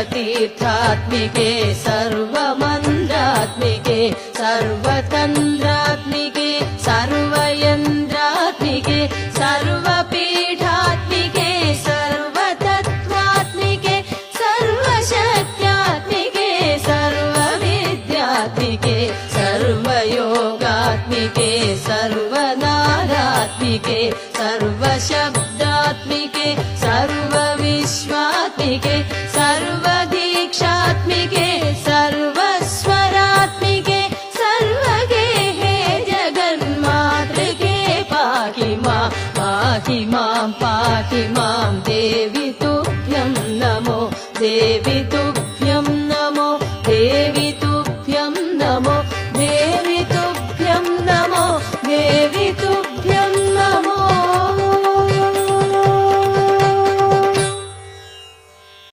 सर्वतीर्थात्मिके सर्वमन्त्रात्मिके सर्वतन्त्रात्मिके सर्वयन्त्रात्मिके सर्वपीठात्मिके सर्वतत्त्वात्मिके सर्वशक्त्यात्मिके सर्वविद्यात्मिके सर्वयोगात्मिके सर्वनादात्मिके सर्वशब्दात्मिके सर्वविश्वात्मिके सर्वदीक्षात्मिके सर्वस्वरात्मिके सर्वगेहे जगन्मातृके पाहि मां देवि तुभ्यं नमो देवि